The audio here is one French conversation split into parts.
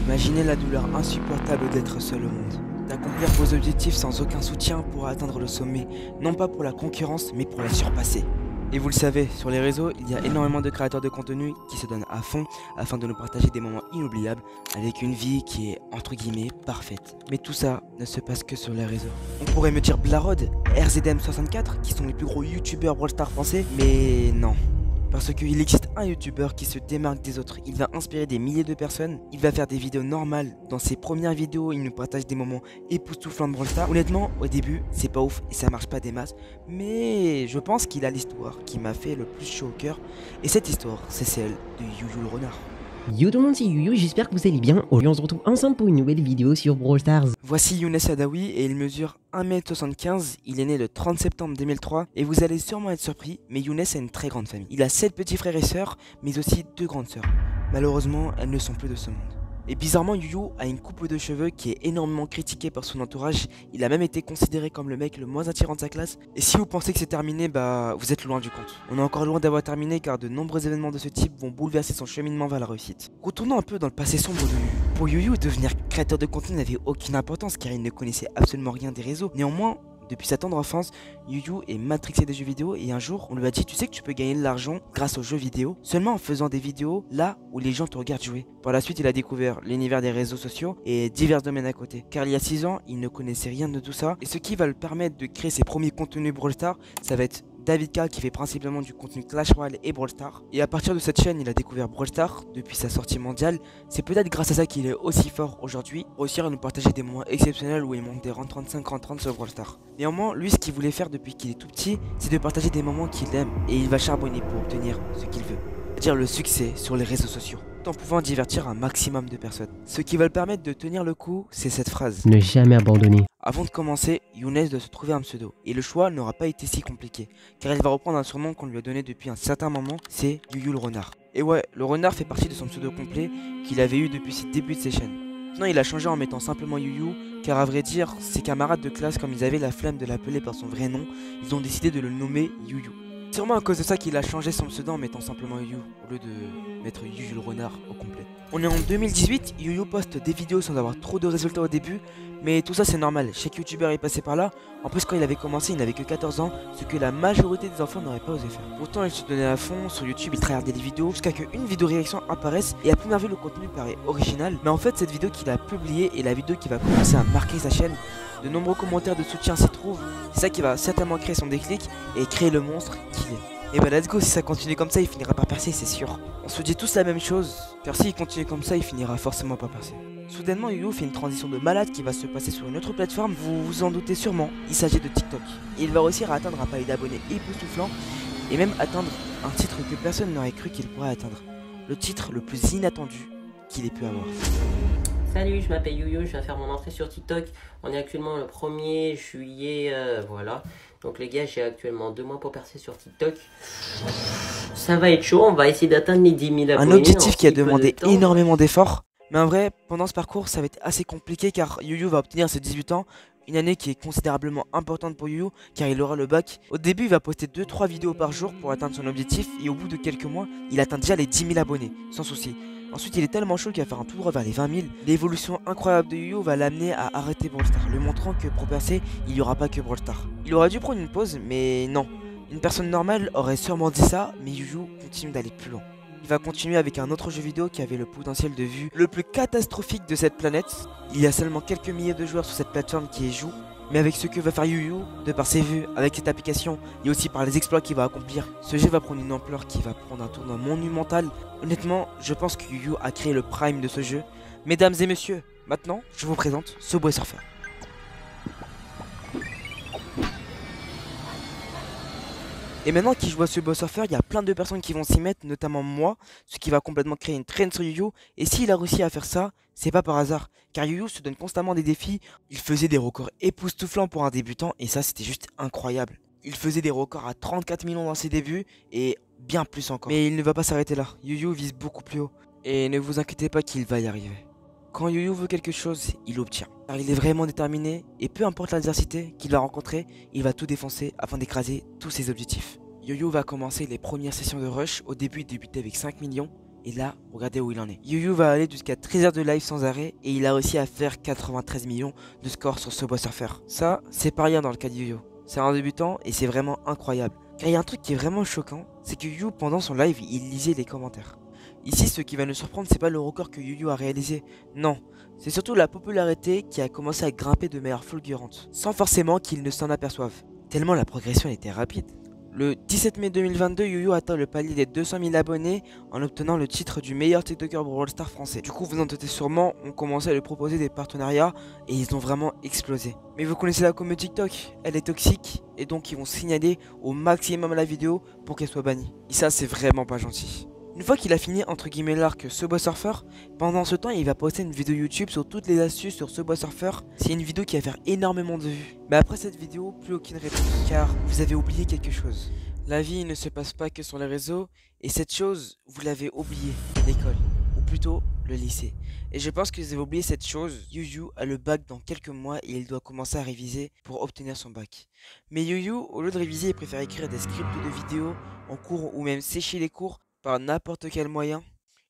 Imaginez la douleur insupportable d'être seul au monde. D'accomplir vos objectifs sans aucun soutien pour atteindre le sommet, non pas pour la concurrence, mais pour la surpasser. Et vous le savez, sur les réseaux, il y a énormément de créateurs de contenu qui se donnent à fond afin de nous partager des moments inoubliables avec une vie qui est entre guillemets parfaite. Mais tout ça ne se passe que sur les réseaux. On pourrait me dire Blarod, RZM64 qui sont les plus gros youtubeurs Brawl Stars français, mais non. Parce qu'il existe un youtubeur qui se démarque des autres, il va inspirer des milliers de personnes, il va faire des vidéos normales, dans ses premières vidéos il nous partage des moments époustouflants de Brawl Stars. Honnêtement, au début, c'est pas ouf et ça marche pas des masses, mais je pense qu'il a l'histoire qui m'a fait le plus chaud au cœur, et cette histoire, c'est celle de Youyou le renard. Yo tout le monde, c'est Youyou, j'espère que vous allez bien. Aujourd'hui on se retrouve ensemble pour une nouvelle vidéo sur Brawl Stars. Voici Younes Adaoui et il mesure 1m75, il est né le 30 septembre 2003 et vous allez sûrement être surpris, mais Younes a une très grande famille. Il a 7 petits frères et sœurs, mais aussi 2 grandes sœurs. Malheureusement, elles ne sont plus de ce monde. Et bizarrement, Youyou a une coupe de cheveux qui est énormément critiquée par son entourage. Il a même été considéré comme le mec le moins attirant de sa classe. Et si vous pensez que c'est terminé, bah vous êtes loin du compte. On est encore loin d'avoir terminé car de nombreux événements de ce type vont bouleverser son cheminement vers la réussite. Retournons un peu dans le passé sombre de Youyou. Pour Youyou, devenir créateur de contenu n'avait aucune importance car il ne connaissait absolument rien des réseaux. Néanmoins, depuis sa tendre enfance, Youyou est matrixé des jeux vidéo et un jour, on lui a dit tu sais que tu peux gagner de l'argent grâce aux jeux vidéo seulement en faisant des vidéos là où les gens te regardent jouer. Par la suite, il a découvert l'univers des réseaux sociaux et divers domaines à côté. Car il y a 6 ans, il ne connaissait rien de tout ça et ce qui va le permettre de créer ses premiers contenus Brawl Stars, ça va être David K qui fait principalement du contenu Clash Royale et Brawl Stars. Et à partir de cette chaîne, il a découvert Brawl Stars depuis sa sortie mondiale. C'est peut-être grâce à ça qu'il est aussi fort aujourd'hui, réussir à nous partager des moments exceptionnels où il monte des rangs 35, rangs 30 sur Brawl Stars. Néanmoins, lui ce qu'il voulait faire depuis qu'il est tout petit, c'est de partager des moments qu'il aime et il va charbonner pour obtenir ce qu'il veut. C'est-à-dire le succès sur les réseaux sociaux, tout en pouvant divertir un maximum de personnes. Ce qui va le permettre de tenir le coup, c'est cette phrase. Ne jamais abandonner. Avant de commencer, Younes doit se trouver un pseudo. Et le choix n'aura pas été si compliqué, car il va reprendre un surnom qu'on lui a donné depuis un certain moment, c'est Youyou le renard. Et ouais, le renard fait partie de son pseudo complet qu'il avait eu depuis ses débuts de ses chaînes. Maintenant il a changé en mettant simplement Youyou, car à vrai dire, ses camarades de classe, comme ils avaient la flemme de l'appeler par son vrai nom, ils ont décidé de le nommer Youyou. C'est sûrement à cause de ça qu'il a changé son pseudo en mettant simplement Youyou, au lieu de mettre Youyou le renard au complet. On est en 2018, Youyou poste des vidéos sans avoir trop de résultats au début, mais tout ça c'est normal, chaque youtubeur est passé par là. En plus quand il avait commencé il n'avait que 14 ans, ce que la majorité des enfants n'auraient pas osé faire. Pourtant il se donnait à fond, sur YouTube il tryhardait les vidéos jusqu'à qu'une vidéo réaction apparaisse et à première vue le contenu paraît original. Mais en fait cette vidéo qu'il a publiée est la vidéo qui va commencer à marquer sa chaîne. De nombreux commentaires de soutien s'y trouvent, c'est ça qui va certainement créer son déclic et créer le monstre qu'il est. Et bah let's go, si ça continue comme ça il finira par percer c'est sûr. On se dit tous la même chose, car s'il continue comme ça il finira forcément par percer. Soudainement Youyou fait une transition de malade qui va se passer sur une autre plateforme, vous vous en doutez sûrement, il s'agit de TikTok. Il va réussir à atteindre un palier d'abonnés époustouflant et même atteindre un titre que personne n'aurait cru qu'il pourrait atteindre. Le titre le plus inattendu qu'il ait pu avoir. Salut, je m'appelle Youyou, je viens faire mon entrée sur TikTok. On est actuellement le 1er juillet, voilà. Donc les gars, j'ai actuellement 2 mois pour percer sur TikTok. Ça va être chaud, on va essayer d'atteindre les 10 000 abonnés. Un objectif qui a demandé énormément d'efforts. Mais en vrai, pendant ce parcours, ça va être assez compliqué car Youyou va obtenir ses 18 ans. Une année qui est considérablement importante pour Youyou car il aura le bac. Au début, il va poster 2-3 vidéos par jour pour atteindre son objectif. Et au bout de quelques mois, il atteint déjà les 10 000 abonnés, sans souci. Ensuite, il est tellement chaud qu'il va faire un tout droit vers les 20 000. L'évolution incroyable de Youyou va l'amener à arrêter Brawl Stars, lui montrant que pour percer, il n'y aura pas que Brawl Stars. Il aurait dû prendre une pause, mais non. Une personne normale aurait sûrement dit ça, mais Youyou continue d'aller plus loin. Il va continuer avec un autre jeu vidéo qui avait le potentiel de vue le plus catastrophique de cette planète. Il y a seulement quelques milliers de joueurs sur cette plateforme qui y jouent. Mais avec ce que va faire Youyou, de par ses vues, avec cette application et aussi par les exploits qu'il va accomplir, ce jeu va prendre une ampleur qui va prendre un tournant monumental. Honnêtement, je pense que Youyou a créé le prime de ce jeu. Mesdames et messieurs, maintenant, je vous présente Subway Surfer. Et maintenant qu'il joue à Subway Surfer, il y a plein de personnes qui vont s'y mettre, notamment moi, ce qui va complètement créer une trend sur Youyou. Et s'il a réussi à faire ça, c'est pas par hasard, car Youyou se donne constamment des défis. Il faisait des records époustouflants pour un débutant, et ça c'était juste incroyable. Il faisait des records à 34 millions dans ses débuts, et bien plus encore. Mais il ne va pas s'arrêter là, Youyou vise beaucoup plus haut. Et ne vous inquiétez pas qu'il va y arriver. Quand Youyou veut quelque chose, il l'obtient. Car il est vraiment déterminé et peu importe l'adversité qu'il va rencontrer, il va tout défoncer afin d'écraser tous ses objectifs. Youyou va commencer les premières sessions de rush. Au début, il débutait avec 5 millions Et là, regardez où il en est. Yu va aller jusqu'à 13 heures de live sans arrêt et il a réussi à faire 93 millions de scores sur Subway Surfer. Ça, c'est pas rien dans le cas de Yu. C'est un débutant et c'est vraiment incroyable. Car il y a un truc qui est vraiment choquant, c'est que Yu, pendant son live, il lisait les commentaires. Ici, ce qui va nous surprendre, c'est pas le record que Yu a réalisé. Non, c'est surtout la popularité qui a commencé à grimper de manière fulgurante, sans forcément qu'il ne s'en aperçoive. Tellement la progression était rapide. Le 17 mai 2022, Yu atteint le palier des 200 000 abonnés en obtenant le titre du meilleur TikToker Brawl Stars français. Du coup, vous en doutez sûrement, on commençait à lui proposer des partenariats et ils ont vraiment explosé. Mais vous connaissez la com de TikTok, elle est toxique et donc ils vont signaler au maximum la vidéo pour qu'elle soit bannie. Et ça, c'est vraiment pas gentil. Une fois qu'il a fini entre guillemets l'arc Subway Surfer, pendant ce temps il va poster une vidéo YouTube sur toutes les astuces sur Subway Surfer. C'est une vidéo qui va faire énormément de vues. Mais après cette vidéo, plus aucune réponse. Car vous avez oublié quelque chose. La vie ne se passe pas que sur les réseaux. Et cette chose, vous l'avez oublié, l'école. Ou plutôt, le lycée. Et je pense que vous avez oublié cette chose. Yu a le bac dans quelques mois et il doit commencer à réviser pour obtenir son bac. Mais Yu, au lieu de réviser, il préfère écrire des scripts de vidéos en cours ou même sécher les cours par n'importe quel moyen.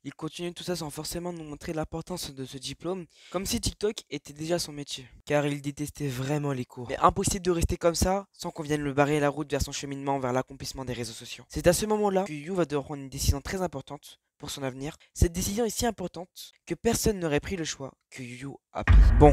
Il continue tout ça sans forcément nous montrer l'importance de ce diplôme, comme si TikTok était déjà son métier. Car il détestait vraiment les cours. Mais impossible de rester comme ça sans qu'on vienne le barrer la route vers son cheminement vers l'accomplissement des réseaux sociaux. C'est à ce moment-là que Yu va devoir prendre une décision très importante pour son avenir. Cette décision est si importante que personne n'aurait pris le choix que Yu a pris. Bon,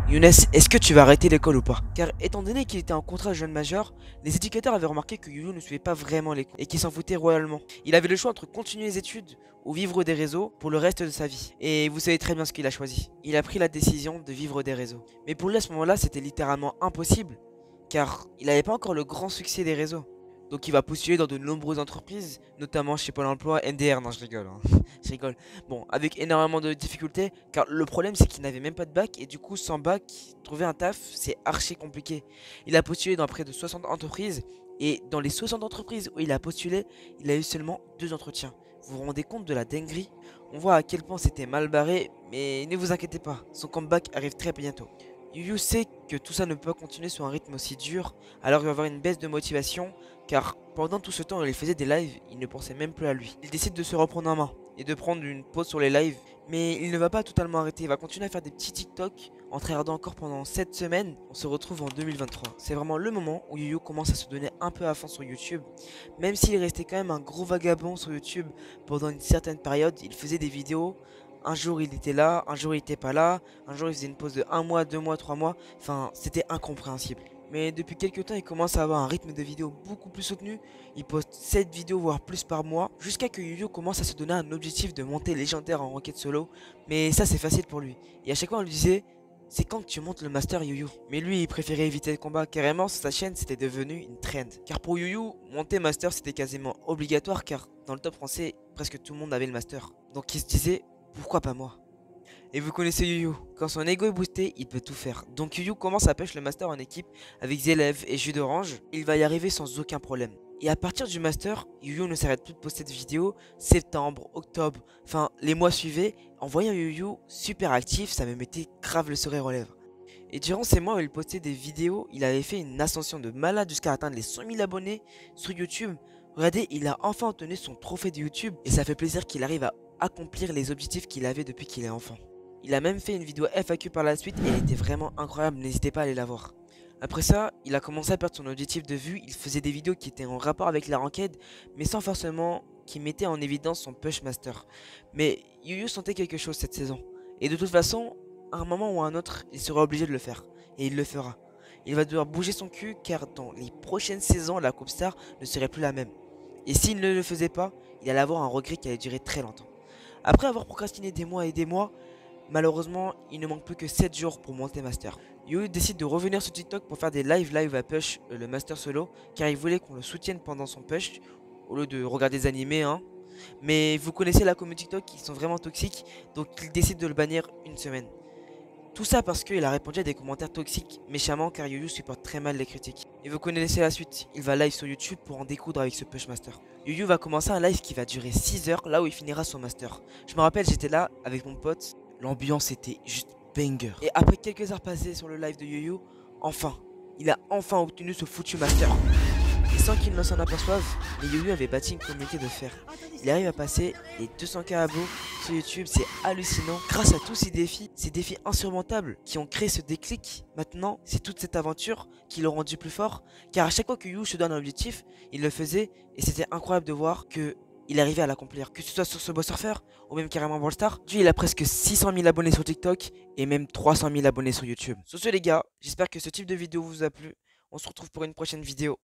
Younes, est-ce que tu vas arrêter l'école ou pas? Car étant donné qu'il était en contrat jeune majeur, les éducateurs avaient remarqué que Yu ne suivait pas vraiment les cours et qu'il s'en foutait royalement. Il avait le choix entre continuer les études ou vivre des réseaux pour le reste de sa vie. Et vous savez très bien ce qu'il a choisi. Il a pris la décision de vivre des réseaux. Mais pour lui à ce moment-là, c'était littéralement impossible, car il n'avait pas encore le grand succès des réseaux. Donc il va postuler dans de nombreuses entreprises, notamment chez Pôle emploi, NDR, non je rigole, je rigole. Bon, avec énormément de difficultés, car le problème c'est qu'il n'avait même pas de bac, et du coup sans bac, trouver un taf, c'est archi compliqué. Il a postulé dans près de 60 entreprises, et dans les 60 entreprises où il a postulé, il a eu seulement 2 entretiens. Vous vous rendez compte de la dinguerie? On voit à quel point c'était mal barré, mais ne vous inquiétez pas, son comeback arrive très bientôt. Yu sait que tout ça ne peut pas continuer sur un rythme aussi dur, alors il va avoir une baisse de motivation, car pendant tout ce temps où il faisait des lives, il ne pensait même plus à lui. Il décide de se reprendre en main et de prendre une pause sur les lives, mais il ne va pas totalement arrêter, il va continuer à faire des petits TikTok en tryhardant encore pendant 7 semaines. On se retrouve en 2023. C'est vraiment le moment où Yu commence à se donner un peu à fond sur YouTube, même s'il restait quand même un gros vagabond sur YouTube pendant une certaine période. Il faisait des vidéos. Un jour il était là, un jour il était pas là, un jour il faisait une pause de 1 mois, 2 mois, 3 mois, enfin c'était incompréhensible. Mais depuis quelques temps il commence à avoir un rythme de vidéos beaucoup plus soutenu, il poste 7 vidéos voire plus par mois, jusqu'à que Yu commence à se donner un objectif de monter légendaire en Rocket Solo, mais ça c'est facile pour lui. Et à chaque fois on lui disait, c'est quand que tu montes le master Yu? Mais lui il préférait éviter le combat, carrément sur sa chaîne c'était devenu une trend. Car pour Yu, monter master c'était quasiment obligatoire, car dans le top français presque tout le monde avait le master. Donc il se disait, pourquoi pas moi? Et vous connaissez Yu, quand son ego est boosté, il peut tout faire. Donc Yu commence à pêcher le master en équipe avec Zelev et Jus d'Orange. Il va y arriver sans aucun problème. Et à partir du master, Yu ne s'arrête plus de poster de vidéos. Septembre, octobre, enfin les mois suivaient. En voyant Yu super actif, ça me mettait grave le sourire aux lèvres. Et durant ces mois où il postait des vidéos, il avait fait une ascension de malade jusqu'à atteindre les 100 000 abonnés sur YouTube. Regardez, il a enfin obtenu son trophée de YouTube et ça fait plaisir qu'il arrive à accomplir les objectifs qu'il avait depuis qu'il est enfant. Il a même fait une vidéo FAQ par la suite et elle était vraiment incroyable, n'hésitez pas à aller la voir. Après ça, il a commencé à perdre son objectif de vue, il faisait des vidéos qui étaient en rapport avec la ranked, mais sans forcément qui mettait en évidence son push master. Mais Yu sentait quelque chose cette saison, et de toute façon, à un moment ou à un autre, il sera obligé de le faire, et il le fera. Il va devoir bouger son cul car dans les prochaines saisons, la Coupe Star ne serait plus la même. Et s'il ne le faisait pas, il allait avoir un regret qui allait durer très longtemps. Après avoir procrastiné des mois et des mois, malheureusement, il ne manque plus que 7 jours pour monter Master. Yu décide de revenir sur TikTok pour faire des live à push le Master Solo, car il voulait qu'on le soutienne pendant son push, au lieu de regarder des animés, hein. Mais vous connaissez la communauté TikTok, ils sont vraiment toxiques, donc il décide de le bannir une semaine. Tout ça parce qu'il a répondu à des commentaires toxiques méchamment, car Yu supporte très mal les critiques. Et vous connaissez la suite, il va live sur YouTube pour en découdre avec ce push master. Yu va commencer un live qui va durer 6 heures, là où il finira son master. Je me rappelle, j'étais là avec mon pote, l'ambiance était juste banger. Et après quelques heures passées sur le live de Yu, enfin, il a enfin obtenu ce foutu master. Et sans qu'il ne s'en aperçoive, les YoYo avaient bâti une communauté de fer. Il arrive à passer les 200K abos sur YouTube, c'est hallucinant. Grâce à tous ces défis insurmontables qui ont créé ce déclic, maintenant, c'est toute cette aventure qui l'ont rendu plus fort. Car à chaque fois que Yu se donne un objectif, il le faisait et c'était incroyable de voir que il arrivait à l'accomplir, que ce soit sur ce Boss Surfer ou même carrément Brawl Stars. Lui, il a presque 600 000 abonnés sur TikTok et même 300 000 abonnés sur YouTube. Sur ce les gars, j'espère que ce type de vidéo vous a plu. On se retrouve pour une prochaine vidéo.